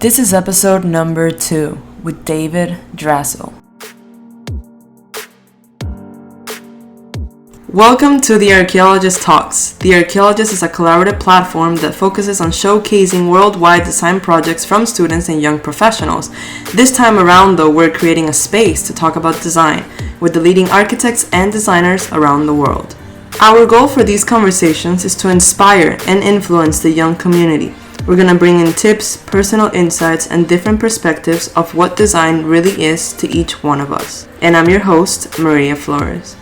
This is episode number 2 with David Drazil. Welcome to the Archiologist Talks. The Archiologist is a collaborative platform that focuses on showcasing worldwide design projects from students and young professionals. This time around, though, we're creating a space to talk about design with the leading architects and designers around the world. Our goal for these conversations is to inspire and influence the young community. We're going to bring in tips, personal insights, and different perspectives of what design really is to each one of us. And I'm your host, Maria Flores.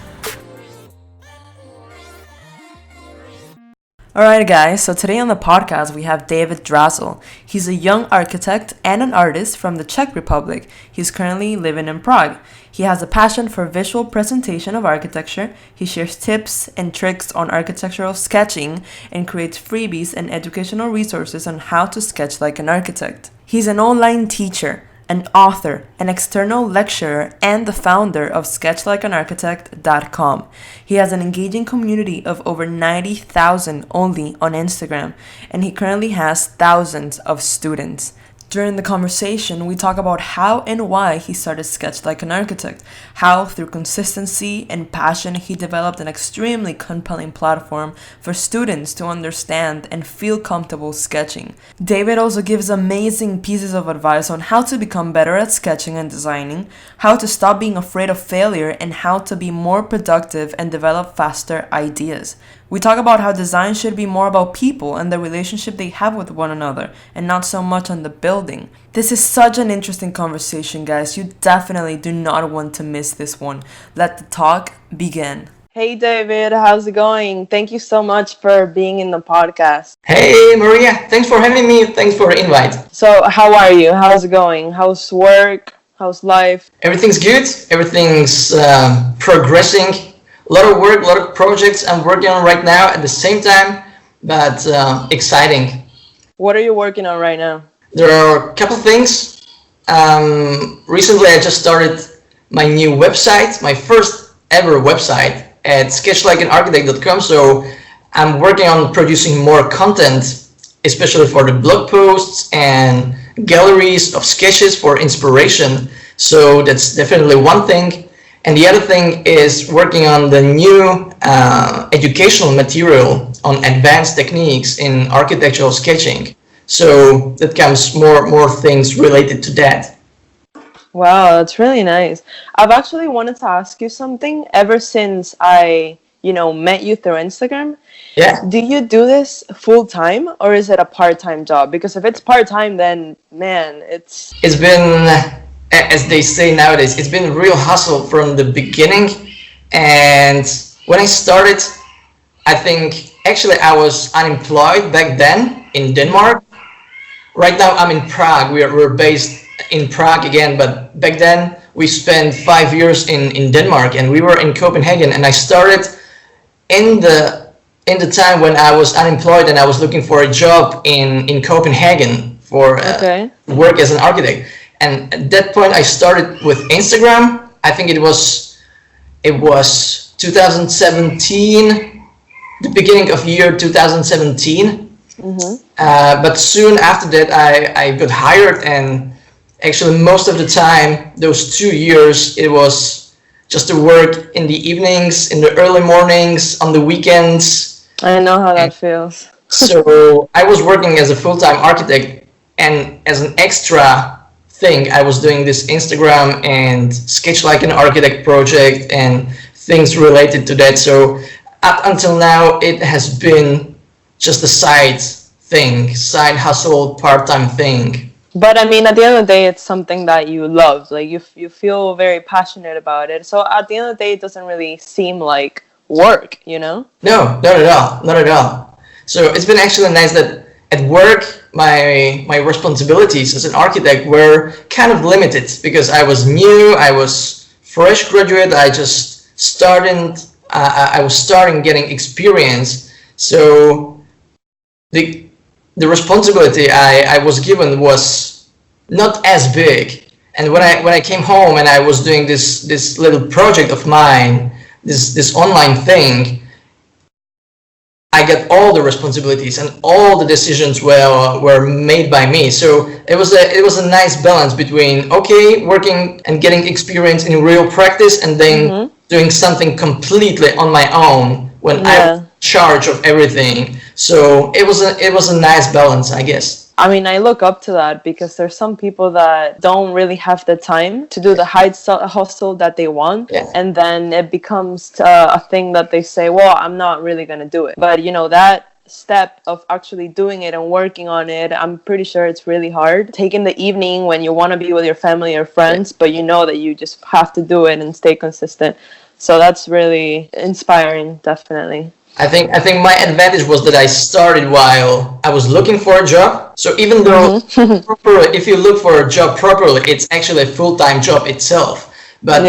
Alright guys, so today on the podcast we have David Drazil. He's a young architect and an artist from the Czech Republic. He's currently living in Prague. He has a passion for visual presentation of architecture. He shares tips and tricks on architectural sketching and creates freebies and educational resources on how to sketch like an architect. He's an online teacher, an author, an external lecturer, and the founder of sketchlikeanarchitect.com. He has an engaging community of over 90,000 only on Instagram, and he currently has thousands of students. During the conversation, we talk about how and why he started Sketch Like an Architect, how through consistency and passion he developed an extremely compelling platform for students to understand and feel comfortable sketching. David also gives amazing pieces of advice on how to become better at sketching and designing, how to stop being afraid of failure, and how to be more productive and develop faster ideas. We talk about how design should be more about people and the relationship they have with one another, and not so much on the building. This is such an interesting conversation, guys. You definitely do not want to miss this one. Let the talk begin. Hey David, how's it going? Thank you so much for being in the podcast. Hey Maria, thanks for having me. Thanks for the invite. So how are you? How's it going? How's work? How's life? Everything's good. Everything's progressing. A lot of work, a lot of projects I'm working on right now at the same time, but exciting. What are you working on right now? There are a couple things. Recently I just started my new website, my first ever website at sketchlikeanarchitect.com. So I'm working on producing more content, especially for the blog posts and galleries of sketches for inspiration. So that's definitely one thing. And the other thing is working on the new educational material on advanced techniques in architectural sketching. So that comes more things related to that. Wow, that's really nice. I've actually wanted to ask you something ever since I, met you through Instagram. Yeah. Do you do this full time or is it a part-time job? Because if it's part-time, then man, it's been, as they say nowadays, it's been a real hustle from the beginning. And when I started, I think actually I was unemployed back then in Denmark. Right now I'm in Prague. We're based in Prague again, but back then we spent 5 years in Denmark, and we were in Copenhagen. And I started in the time when I was unemployed and I was looking for a job in Copenhagen for work as an architect. And at that point, I started with Instagram. I think it was 2017, the beginning of year 2017. Mm-hmm. But soon after that, I got hired, and actually most of the time, those 2 years, it was just to work in the evenings, in the early mornings, on the weekends. I know how that feels. So I was working as a full-time architect, and as an extra thing, I was doing this Instagram and Sketch Like an Architect project and things related to that. So up until now, it has been just a side hustle, part-time thing. But I mean, at the end of the day, it's something that you love. Like you feel very passionate about it. So at the end of the day, it doesn't really seem like work, No, not at all. Not at all. So it's been actually nice that at work, my responsibilities as an architect were kind of limited because I was new, I was fresh graduate, I just started, I was starting getting experience. So the responsibility I was given was not as big. And when I came home and I was doing this little project of mine, this online thing, I I got all the responsibilities and all the decisions were made by me. So it was a nice balance between, okay, working and getting experience in real practice, and then doing something completely on my own when I was in charge of everything. So it was a nice balance, I guess. I mean, I look up to that because there's some people that don't really have the time to do the hustle that they want. Yeah. And then it becomes a thing that they say, well, I'm not really going to do it. But, you know, that step of actually doing it and working on it, I'm pretty sure it's really hard. Taking the evening when you want to be with your family or friends, but you know that you just have to do it and stay consistent. So that's really inspiring, definitely. I think my advantage was that I started while I was looking for a job. So even though if you look for a job properly, it's actually a full-time job itself. But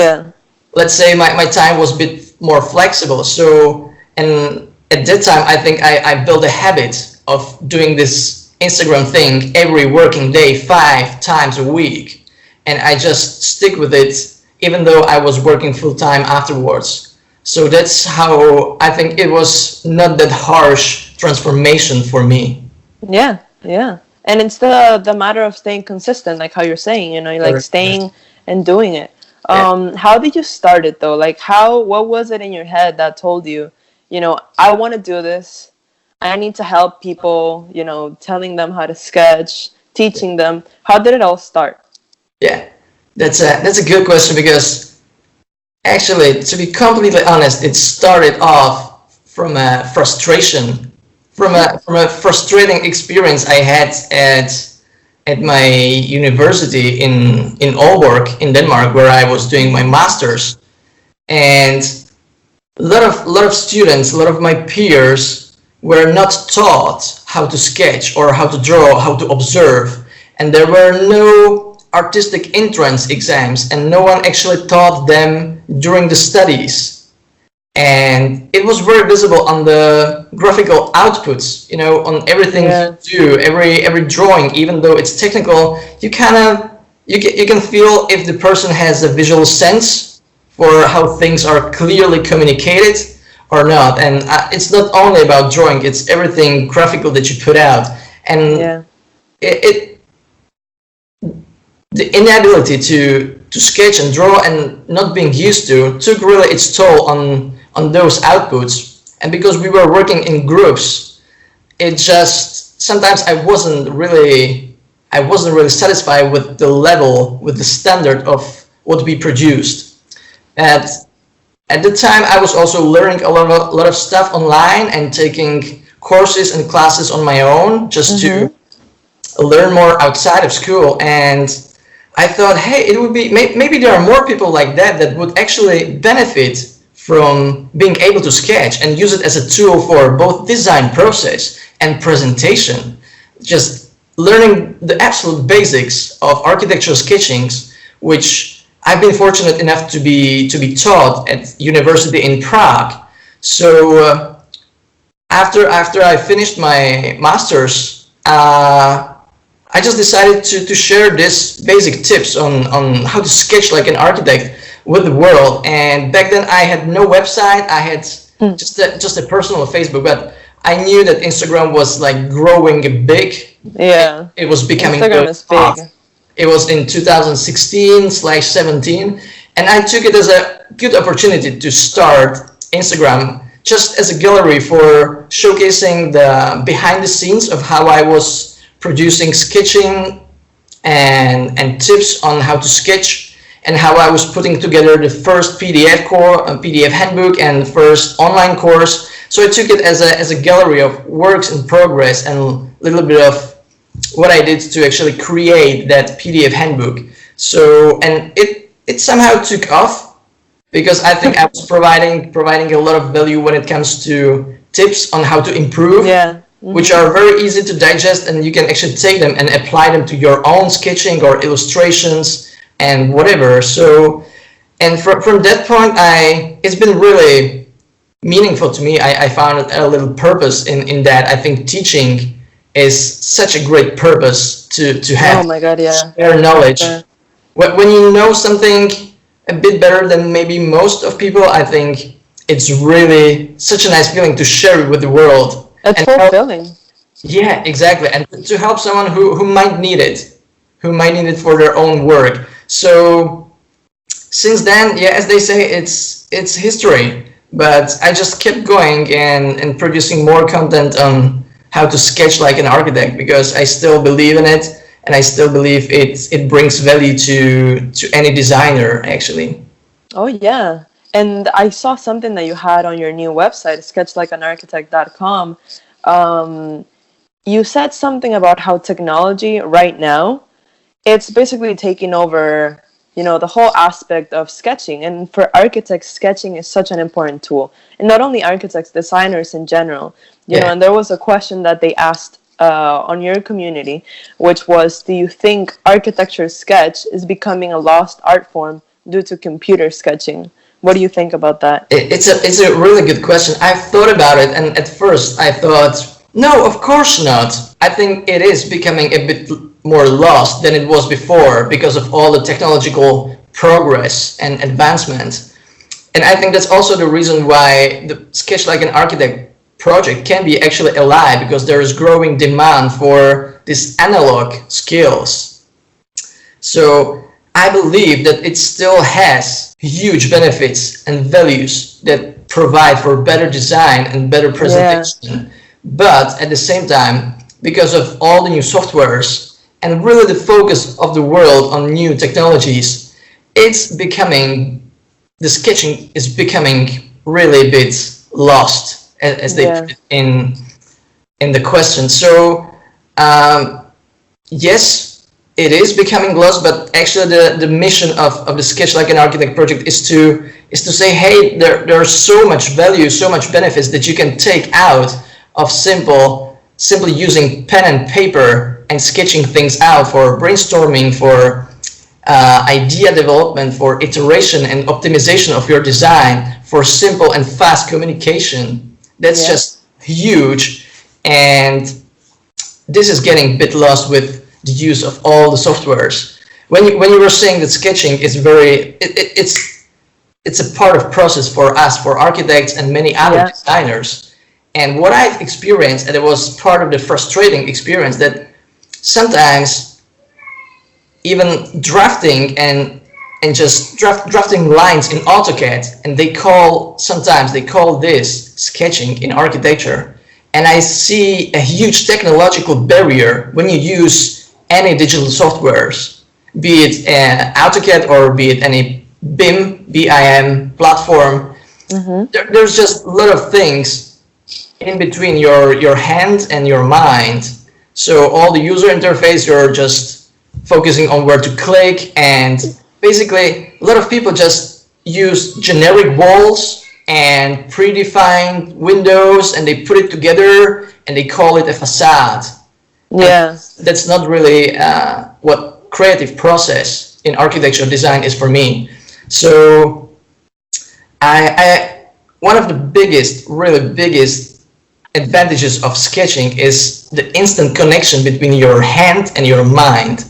let's say my time was a bit more flexible. So, and at that time, I think I built a habit of doing this Instagram thing every working day, 5 times a week. And I just stick with it, even though I was working full-time afterwards. So that's how I think it was not that harsh transformation for me. Yeah. And it's the matter of staying consistent, like how you're saying, you know, like staying and doing it. How did you start it though? Like what was it in your head that told you, you know, I want to do this. I need to help people, you know, telling them how to sketch, teaching them. How did it all start? Yeah, that's a good question, because actually, to be completely honest, it started off from a frustration, from a frustrating experience I had at my university in Aalborg in Denmark, where I was doing my master's, and a lot of students, a lot of my peers were not taught how to sketch or how to draw, how to observe, and there were no artistic entrance exams, and no one actually taught them during the studies. And it was very visible on the graphical outputs, you know, on everything you do, every drawing, even though it's technical, you can feel if the person has a visual sense for how things are clearly communicated or not. And it's not only about drawing, it's everything graphical that you put out. And the inability to sketch and draw and not being used to took really its toll on those outputs. And because we were working in groups, it just sometimes I wasn't really satisfied with the level, with the standard of what we produced. And at the time I was also learning a lot of stuff online and taking courses and classes on my own just to learn more outside of school. And I thought, hey, it would be, maybe there are more people like that would actually benefit from being able to sketch and use it as a tool for both design process and presentation. Just learning the absolute basics of architectural sketching, which I've been fortunate enough to be taught at university in Prague. So after I finished my master's, I just decided to share this basic tips on how to sketch like an architect with the world. And back then I had no website. I had just a personal Facebook, but I knew that Instagram was like growing big. Yeah, it was becoming Instagram is big. It was in 2016/17, and I took it as a good opportunity to start Instagram just as a gallery for showcasing the behind the scenes of how I was producing sketching and tips on how to sketch, and how I was putting together the first PDF handbook and the first online course. So I took it as a gallery of works in progress and a little bit of what I did to actually create that PDF handbook. So, and it somehow took off, because I think I was providing a lot of value when it comes to tips on how to improve. Which are very easy to digest, and you can actually take them and apply them to your own sketching or illustrations and whatever. So, and from that point, it's been really meaningful to me. I found a little purpose in that. I think teaching is such a great purpose to have. Oh my God, yeah. Share knowledge. When you know something a bit better than maybe most of people, I think it's really such a nice feeling to share it with the world. It's and fulfilling. yeah, exactly. And to help someone who might need it, for their own work. So since then, yeah, as they say, it's history. But I just kept going and producing more content on how to sketch like an architect, because I still believe in it, and I still believe it brings value to any designer actually. Oh, yeah. And I saw something that you had on your new website, sketchlikeanarchitect.com. Um, you said something about how technology right now, it's basically taking over, the whole aspect of sketching. And for architects, sketching is such an important tool. And not only architects, designers in general. Yeah. And there was a question that they asked on your community, which was, do you think architecture sketch is becoming a lost art form due to computer sketching? What do you think about that? It's a really good question. I've thought about it, and at first I thought, no, of course not. I think it is becoming a bit more lost than it was before because of all the technological progress and advancement. And I think that's also the reason why the Sketch Like an Architect project can be actually alive, because there is growing demand for these analog skills. So I believe that it still has huge benefits and values that provide for better design and better presentation. Yeah. But at the same time, because of all the new softwares and really the focus of the world on new technologies, the sketching is becoming really a bit lost, as they put it in the question. So yes, it is becoming lost, but actually the mission of the Sketch Like an Architect project is to say, hey, there's so much value, so much benefits that you can take out of simply using pen and paper and sketching things out for brainstorming, for idea development, for iteration and optimization of your design, for simple and fast communication. That's just huge, and this is getting a bit lost with the use of all the softwares. When you were saying that sketching is it's a part of process for us, for architects and many other designers. And what I've experienced, and it was part of the frustrating experience, that sometimes even drafting and just drafting lines in AutoCAD, and sometimes they call this sketching in architecture. And I see a huge technological barrier when you use any digital softwares, be it AutoCAD or be it any BIM platform. Mm-hmm. There's just a lot of things in between your hand and your mind. So all the user interface, you're just focusing on where to click, and basically a lot of people just use generic walls and predefined windows, and they put it together and they call it a facade. Yeah, that's not really what creative process in architecture design is for me. So one of the really biggest advantages of sketching is the instant connection between your hand and your mind,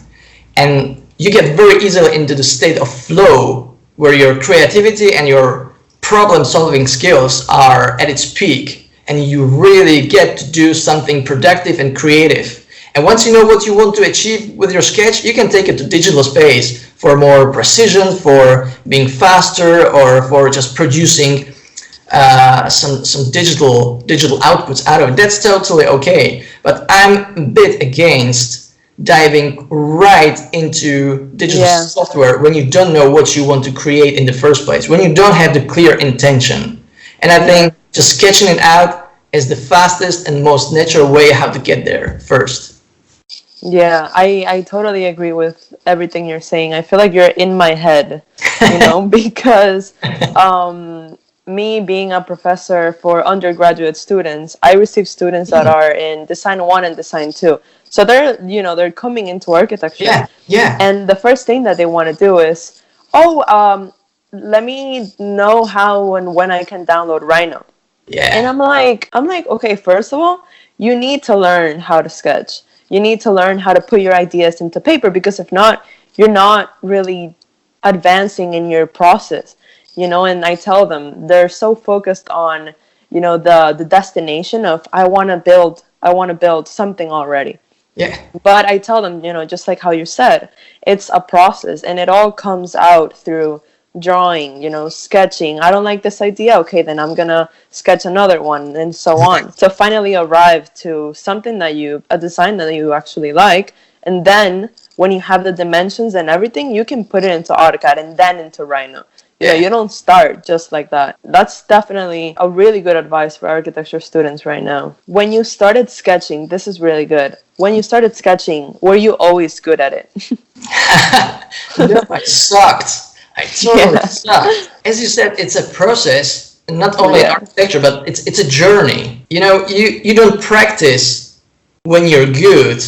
and you get very easily into the state of flow where your creativity and your problem-solving skills are at its peak, and you really get to do something productive and creative. And once you know what you want to achieve with your sketch, you can take it to digital space for more precision, for being faster, or for just producing some digital outputs out of it. That's totally okay. But I'm a bit against diving right into digital software when you don't know what you want to create in the first place, when you don't have the clear intention. And I think just sketching it out is the fastest and most natural way how to get there first. Yeah, I totally agree with everything you're saying. I feel like you're in my head, because me being a professor for undergraduate students, I receive students that are in Design 1 and Design 2. So they're coming into architecture. Yeah. And the first thing that they want to do is, let me know how and when I can download Rhino. Yeah. And I'm like, okay, first of all, you need to learn how to sketch. You need to learn how to put your ideas into paper, because if not, you're not really advancing in your process, and I tell them, they're so focused on, the destination of I want to build something already. Yeah. But I tell them, just like how you said, it's a process, and it all comes out through drawing, sketching. I don't like this idea. Okay, then I'm gonna sketch another one, and so on. So finally arrive to something a design that you actually like, and then when you have the dimensions and everything, you can put it into AutoCAD and then into Rhino. You don't start just like that. That's definitely a really good advice for architecture students right now. When you started sketching, this is really good. When you started sketching, were you always good at it? No, I sucked. I totally sucked. As you said, it's a process, not only in architecture, but it's a journey. You don't practice when you're good.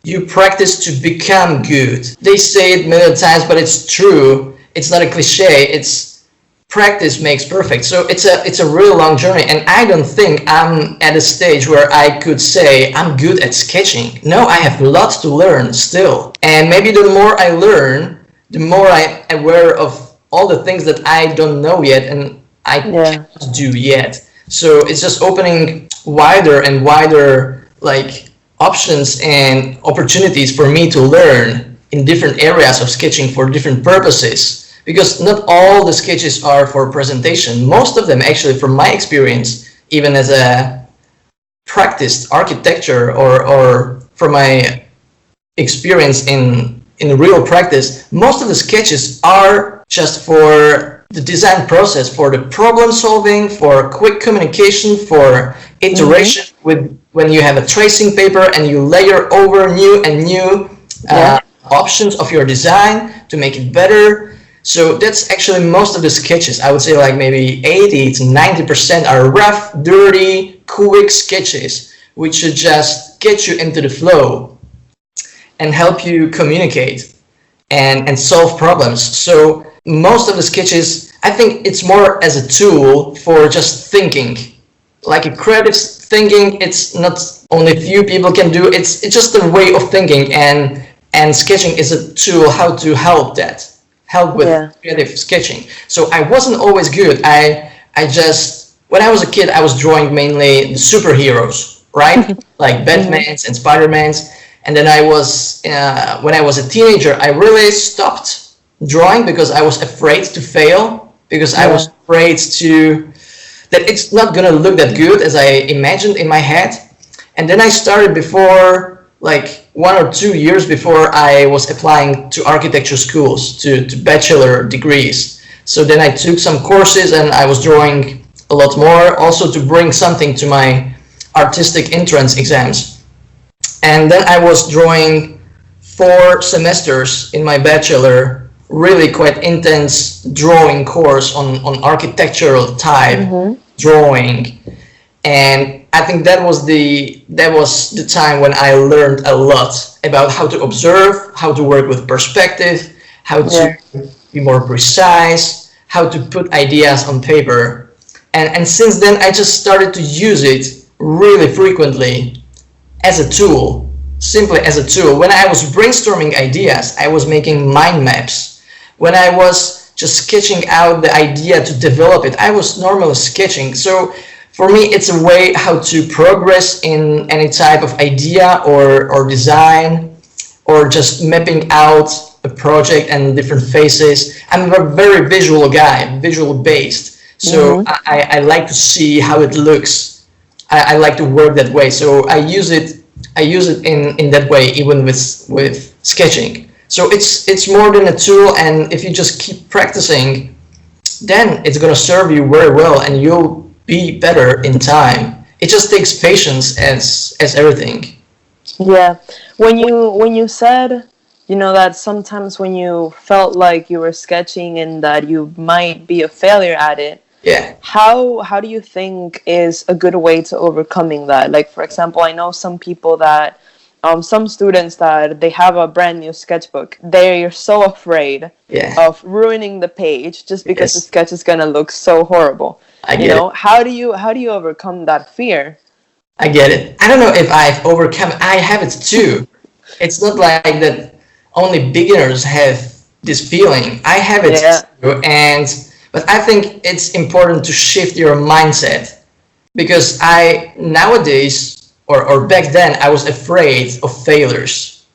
You practice to become good. They say it many times, but it's true. It's not a cliche. It's practice makes perfect. So it's a real long journey, and I don't think I'm at a stage where I could say I'm good at sketching. No, I have lots to learn still. And maybe the more I learn, the more I'm aware of all the things that I don't know yet and I can't do yet. So it's just opening wider and wider options and opportunities for me to learn in different areas of sketching for different purposes. Because not all the sketches are for presentation. Most of them, actually, from my experience, even as a practiced architecture or from my experience in real practice, most of the sketches are just for the design process, for the problem solving, for quick communication, for iteration with when you have a tracing paper and you layer over new options of your design to make it better. So that's actually most of the sketches. I would say maybe 80 to 90% are rough, dirty, quick sketches, which should just get you into the flow and help you communicate and solve problems. So most of the sketches, I think it's more as a tool for just thinking. Like a creative thinking, it's not only few people can do. It's just a way of thinking, and sketching is a tool how to help with creative sketching. So I wasn't always good. I just, when I was a kid, I was drawing mainly the superheroes, right? Like Batmans and Spider-Mans. And then when I was a teenager, I really stopped drawing because I was afraid to fail, because I was afraid that it's not gonna look that good as I imagined in my head. And then I started before 1 or 2 years before I was applying to architecture schools, to bachelor degrees. So then I took some courses and I was drawing a lot more, also to bring something to my artistic entrance exams. And then I was drawing 4 semesters in my bachelor, really quite intense drawing course on architectural type drawing. And I think that was the time when I learned a lot about how to observe, how to work with perspective, how to be more precise, how to put ideas on paper. And since then, I just started to use it really frequently as a tool, simply as a tool. When I was brainstorming ideas, I was making mind maps. When I was just sketching out the idea to develop it, I was normally sketching. So for me, it's a way how to progress in any type of idea or design, or just mapping out a project and different phases. I'm a very visual guy, visual based. So I like to see how it looks. I like to work that way. So I use it in that way, even with sketching. So it's more than a tool, and if you just keep practicing, then it's gonna serve you very well, and you'll be better in time. It just takes patience as everything. Yeah. When you said, that sometimes when you felt like you were sketching and that you might be a failure at it, how do you think is a good way to overcoming that? Like, for example, I know some people that some students that they have a brand new sketchbook, they're so afraid of ruining the page just because the sketch is gonna look so horrible. How do you overcome that fear? I get it. I don't know if I've overcome it. I have it too. It's not like that only beginners have this feeling. I have it too, but I think it's important to shift your mindset. because I nowadays or back then I was afraid of failures.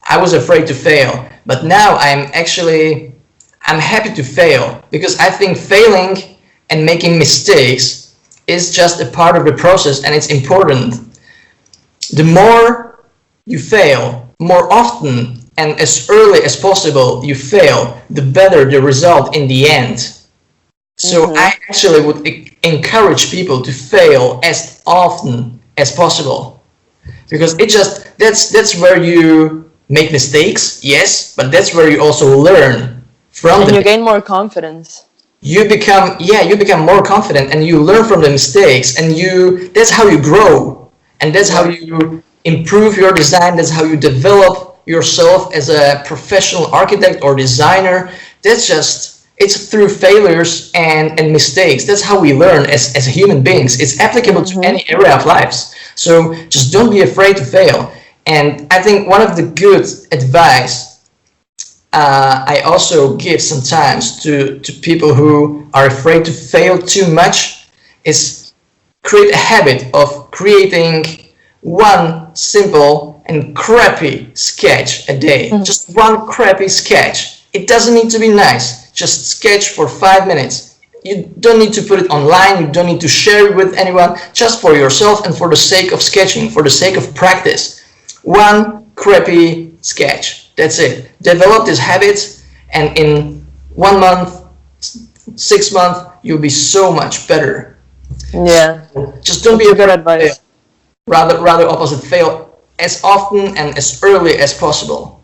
I was afraid to fail, but now I'm happy to fail because I think failing and making mistakes is just a part of the process and it's important. The more you fail, more often and as early as possible you fail, the better the result in the end. So I actually would encourage people to fail as often as possible because that's where you make mistakes, yes, but that's where you also learn from and you gain more confidence. You become more confident and you learn from the mistakes and that's how you grow and that's how you improve your design, that's how you develop yourself as a professional architect or designer. It's through failures and mistakes. That's how we learn as human beings. It's applicable to any area of lives. So just don't be afraid to fail. And I think one of the good advice I also give sometimes to people who are afraid to fail too much is create a habit of creating one simple and crappy sketch a day. Just one crappy sketch. It doesn't need to be nice. Just sketch for 5 minutes. You don't need to put it online. You don't need to share it with anyone. Just for yourself and for the sake of sketching, for the sake of practice. One crappy sketch. That's it. Develop this habit, and in 1 month, 6 months, you'll be so much better. Yeah. Just don't be a good advice. Rather opposite. Fail as often and as early as possible.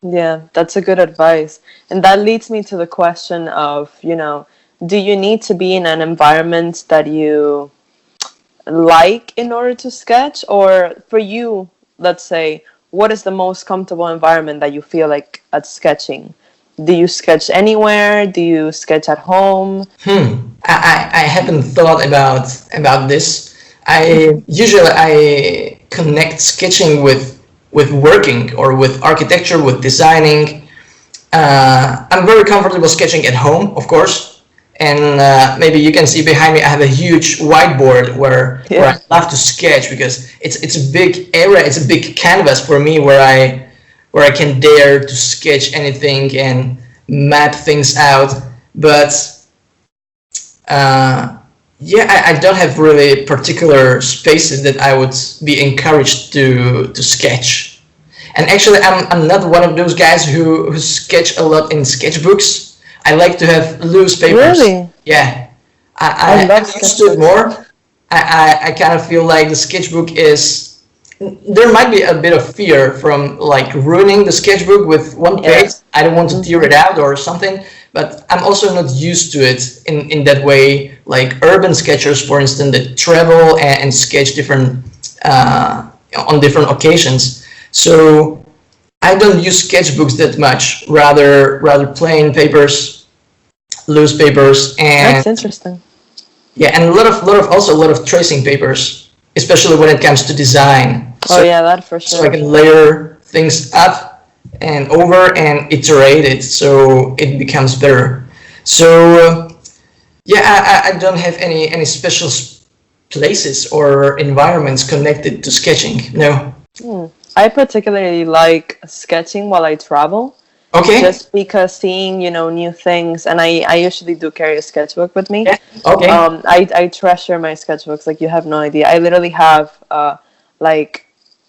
Yeah, that's a good advice. And that leads me to the question of, do you need to be in an environment that you like in order to sketch? Or for you, let's say, what is the most comfortable environment that you feel like at sketching? Do you sketch anywhere? Do you sketch at home? I haven't thought about this. I connect sketching with working or with architecture, with designing. I'm very comfortable sketching at home, of course. And maybe you can see behind me, I have a huge whiteboard where I love to sketch because it's a big area, it's a big canvas for me where I can dare to sketch anything and map things out. But I don't have really particular spaces that I would be encouraged to sketch. And actually, I'm not one of those guys who sketch a lot in sketchbooks. I like to have loose papers. Really? Yeah. I'm used to it more. I kind of feel like the sketchbook is... There might be a bit of fear from like ruining the sketchbook with one page. I don't want to tear it out or something. But I'm also not used to it in that way. Like urban sketchers, for instance, that travel and sketch different on different occasions. So I don't use sketchbooks that much. Rather plain papers, loose papers, and that's interesting. Yeah, and a lot of tracing papers, especially when it comes to design. So, that for sure. So I can layer things up and over and iterate it so it becomes better. So I don't have any special places or environments connected to sketching. No. I particularly like sketching while I travel. Okay. Just because seeing, new things, and I usually do carry a sketchbook with me. Yeah. Okay. I treasure my sketchbooks like you have no idea. I literally have like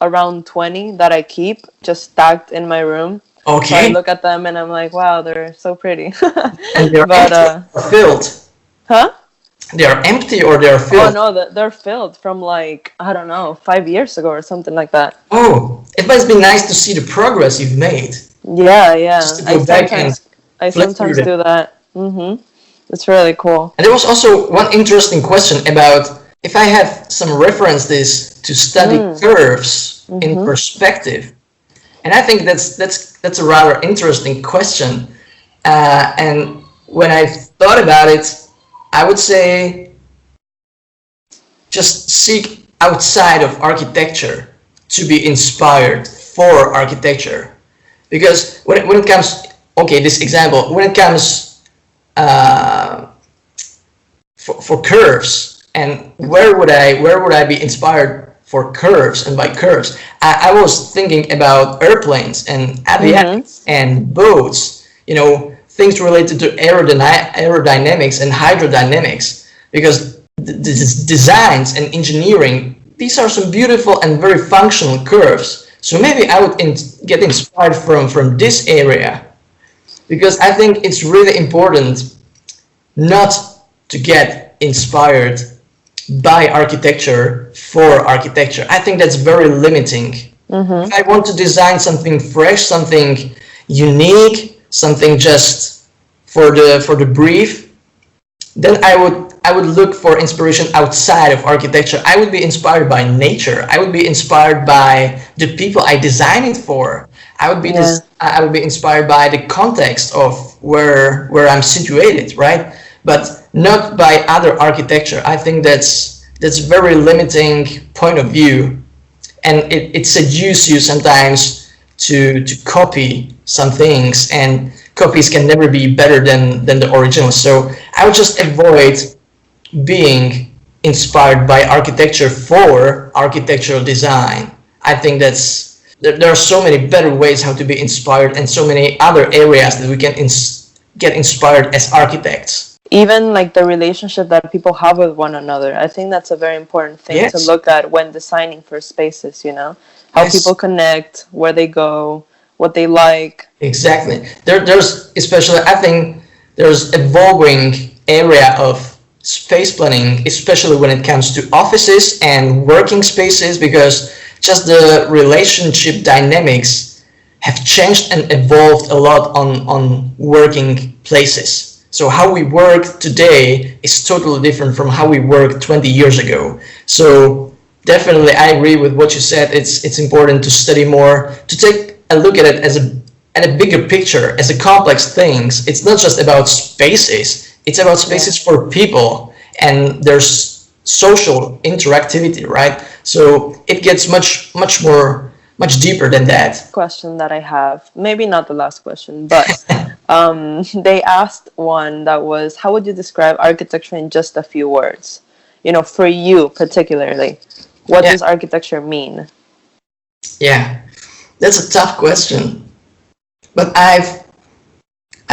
around 20 that I keep just stacked in my room. Okay. So I look at them and I'm like, wow, they're so pretty. And they're empty or filled? Huh? They're empty or they're filled? Oh no, they're filled from like, I don't know, 5 years ago or something like that. Oh, it must be nice to see the progress you've made. Yeah. I sometimes do that. It's really cool. And there was also one interesting question about if I have some references to study curves in perspective. And I think that's a rather interesting question. And when I thought about it, I would say just seek outside of architecture to be inspired for architecture. Because when it comes, this example, when it comes for curves, And where would I be inspired for curves? And by curves, I was thinking about airplanes and avionics and boats, things related to aerodynamics and hydrodynamics, because the designs and engineering, these are some beautiful and very functional curves. So maybe I would get inspired from this area, because I think it's really important not to get inspired by architecture for architecture. I think that's very limiting. If I want to design something fresh, something unique, something just for the brief, then I would look for inspiration outside of architecture. I would be inspired by nature. I would be inspired by the people I design it for. I would be inspired by the context of where I'm situated, right? But not by other architecture. I think that's very limiting point of view, and it seduces you sometimes to copy some things, and copies can never be better than the original. So I would just avoid being inspired by architecture for architectural design. I think there are so many better ways how to be inspired, and so many other areas that we can get inspired as architects. Even like the relationship that people have with one another. I think that's a very important thing to look at when designing for spaces, how people connect, where they go, what they like. Exactly. There's especially, I think there's evolving area of space planning, especially when it comes to offices and working spaces, because just the relationship dynamics have changed and evolved a lot on working places. So how we work today is totally different from how we worked 20 years ago. So definitely I agree with what you said. It's important to study more, to take a look at it as a bigger picture, as a complex things. It's not just about spaces, it's about spaces for people, and there's social interactivity, right? So it gets much deeper than that. Question that I have, maybe not the last question, but they asked one that was, how would you describe architecture in just a few words? For you particularly, what does architecture mean? Yeah, that's a tough question. But I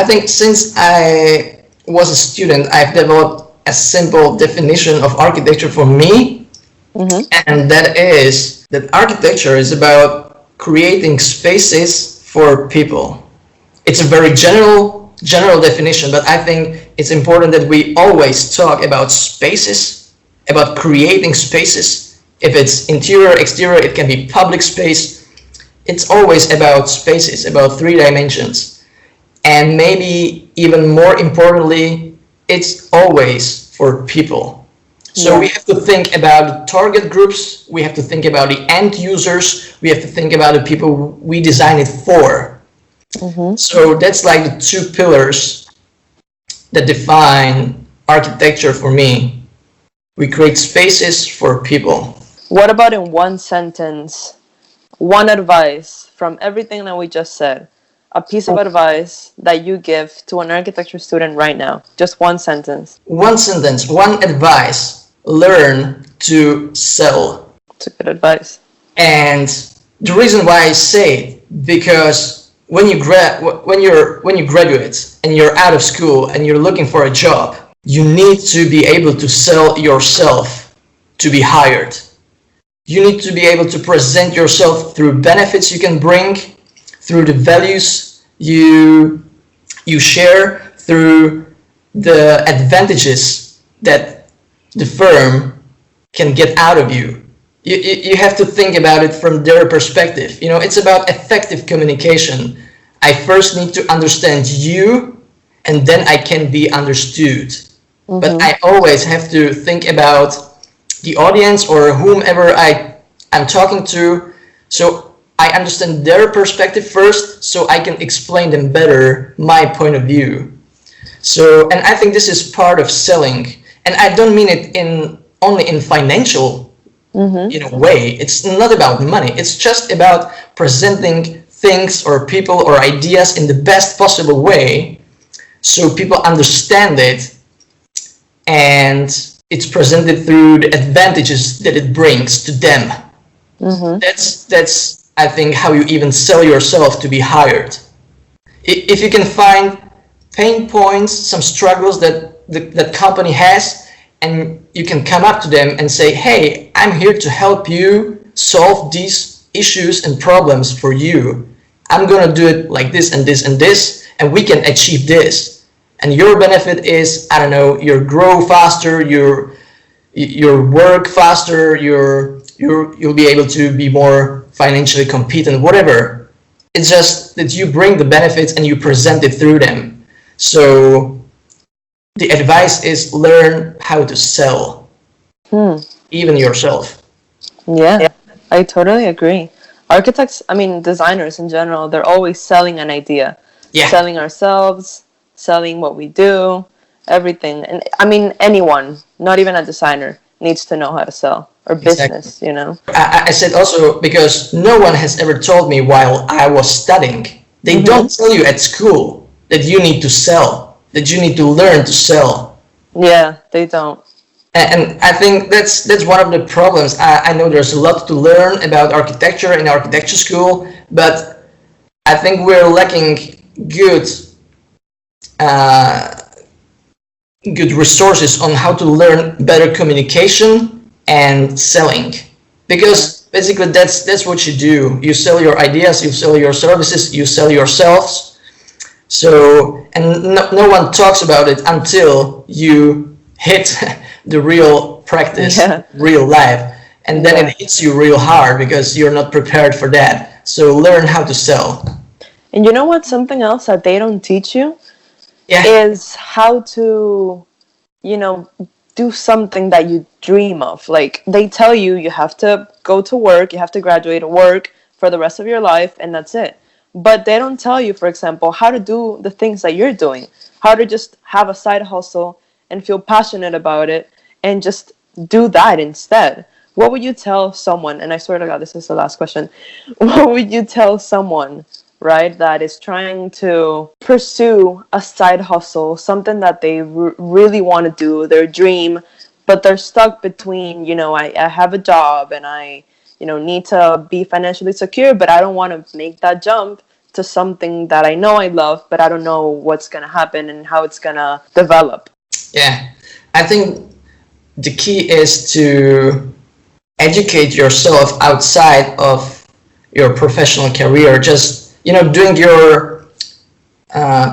think since I was a student, I've developed a simple definition of architecture for me. And that is that architecture is about creating spaces for people. It's a very general definition, but I think it's important that we always talk about spaces, about creating spaces. If it's interior, exterior, it can be public space. It's always about spaces, about 3 dimensions. And maybe even more importantly, it's always for people. So we have to think about the target groups, we have to think about the end users, we have to think about the people we design it for. So that's like the 2 pillars that define architecture for me. We create spaces for people. What about in one sentence, one advice from everything that we just said? A piece of advice that you give to an architecture student right now. Just one sentence. One sentence, one advice. Learn to sell. That's a good advice. And the reason why I say it, because when you graduate and you're out of school and you're looking for a job, you need to be able to sell yourself to be hired. You need to be able to present yourself through benefits you can bring, through the values you share, through the advantages that the firm can get out of you. You have to think about it from their perspective. It's about effective communication. I first need to understand you, and then I can be understood. But I always have to think about the audience or whomever I'm talking to, so I understand their perspective first, so I can explain them better my point of view. So, and I think this is part of selling, and I don't mean it only in financial way. It's not about money. It's just about presenting things or people or ideas in the best possible way, so people understand it and it's presented through the advantages that it brings to them. That's I think how you even sell yourself to be hired. If you can find pain points, some struggles that that company has, and you can come up to them and say, hey, I'm here to help you solve these issues and problems for you. I'm gonna do it like this and this and this, and we can achieve this. And your benefit is, I don't know, you grow faster, your work faster, you'll be able to be more financially competent, whatever. It's just that you bring the benefits and you present it through them. So the advice is learn how to sell, even yourself. Yeah, I totally agree. Architects, I mean, designers in general, they're always selling an idea. Yeah. Selling ourselves, selling what we do, everything. And I mean, anyone, not even a designer, needs to know how to sell, or business, you know. I said also because no one has ever told me while I was studying. They don't tell you at school that you need to sell, that you need to learn to sell. Yeah, they don't. And I think that's one of the problems. I know there's a lot to learn about architecture in architecture school, but I think we're lacking good resources on how to learn better communication and selling. Because basically that's what you do. You sell your ideas, you sell your services, you sell yourselves. So, and no one talks about it until you hit the real practice, real life, and then it hits you real hard because you're not prepared for that. So learn how to sell. And you know what? Something else that they don't teach you is how to, you know, do something that you dream of. Like, they tell you you have to go to work, you have to graduate, work for the rest of your life, and that's it. But they don't tell you, for example, how to do the things that you're doing, how to just have a side hustle and feel passionate about it and just do that instead. What would you tell someone, and I swear to God, this is the last question, what would you tell someone, right, that is trying to pursue a side hustle, something that they really want to do, their dream, but they're stuck between, you know, I have a job and I, you know, need to be financially secure, but I don't want to make that jump to something that I know I love, but I don't know what's going to happen and how it's going to develop. Yeah, I think the key is to educate yourself outside of your professional career. Just, you know, doing your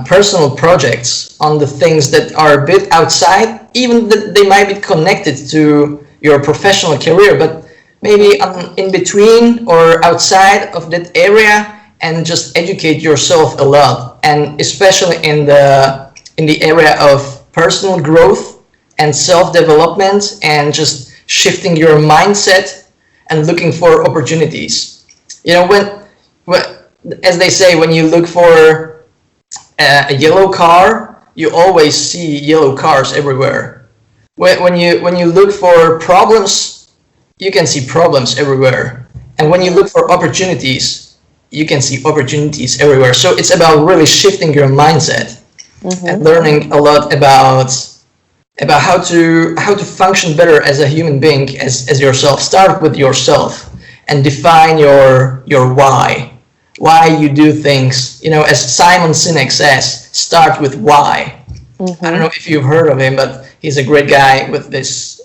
personal projects on the things that are a bit outside, even that they might be connected to your professional career, but maybe in between or outside of that area, and just educate yourself a lot. And especially in the area of personal growth and self-development, and just shifting your mindset and looking for opportunities. You know, when as they say, when you look for a yellow car, you always see yellow cars everywhere. When you look for problems, you can see problems everywhere. And when you look for opportunities, you can see opportunities everywhere. So it's about really shifting your mindset and learning a lot about how to function better as a human being, as yourself. Start with yourself and define your why you do things. You know, as Simon Sinek says, start with why. I don't know if you've heard of him, but he's a great guy with this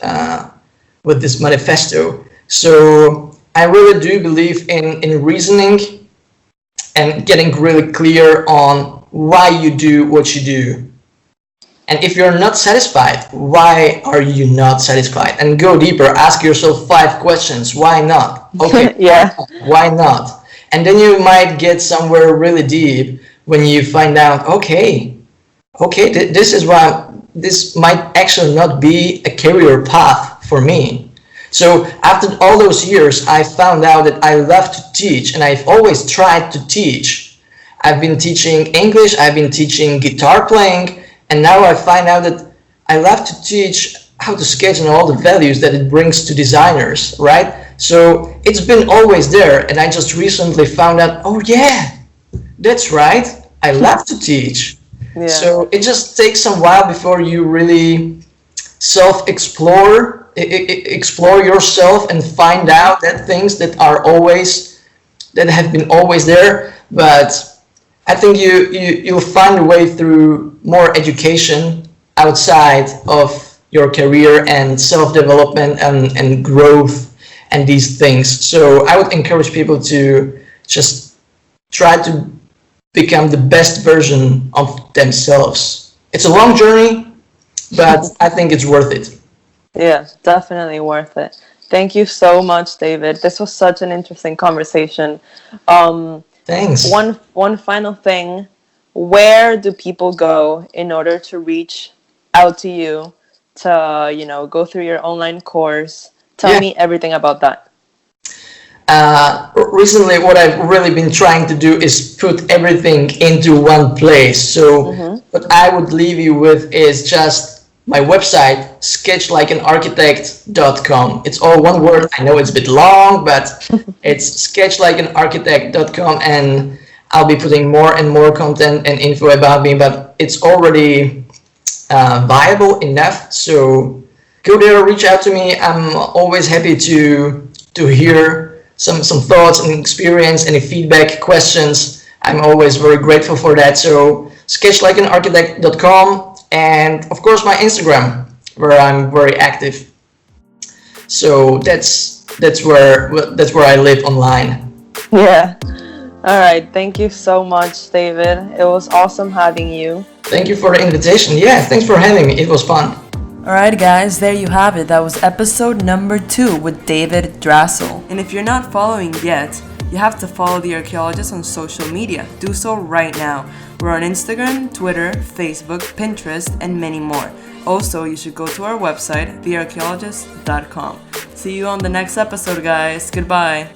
manifesto. So I really do believe in reasoning and getting really clear on why you do what you do. And if you're not satisfied, why are you not satisfied? And go deeper, ask yourself 5 questions. Why not? Okay, why not? And then you might get somewhere really deep when you find out, okay, this is why this might actually not be a career path for me. So after all those years, I found out that I love to teach, and I've always tried to teach. I've been teaching English, I've been teaching guitar playing, and now I find out that I love to teach how to sketch and all the values that it brings to designers, right? So it's been always there, and I just recently found out, oh yeah, that's right, I love to teach. Yeah. So it just takes some while before you really explore yourself and find out that things that have been always there. But I think you'll find a way through more education outside of your career and self-development and growth and these things. So I would encourage people to just try to become the best version of themselves. It's a long journey, but I think it's worth it. Yeah, definitely worth it. Thank you so much, David. This was such an interesting conversation. Thanks. One final thing. Where do people go in order to reach out to you to, go through your online course? Tell me everything about that. Recently, what I've really been trying to do is put everything into one place. So what I would leave you with is just my website, sketchlikeanarchitect.com. It's all one word. I know it's a bit long, but it's sketchlikeanarchitect.com, and I'll be putting more and more content and info about me, but it's already viable enough. So go there, reach out to me. I'm always happy to hear some thoughts and experience, any feedback, questions. I'm always very grateful for that. So sketchlikeanarchitect.com, and of course my Instagram, where I'm very active. So that's where I live online. Yeah. All right. Thank you so much, David. It was awesome having you. Thank you for the invitation. Yeah, thanks for having me. It was fun. Alright guys, there you have it. That was episode number 2 with David Drazil. And if you're not following yet, you have to follow The Archaeologist on social media. Do so right now. We're on Instagram, Twitter, Facebook, Pinterest, and many more. Also, you should go to our website, thearchaeologist.com. See you on the next episode, guys. Goodbye.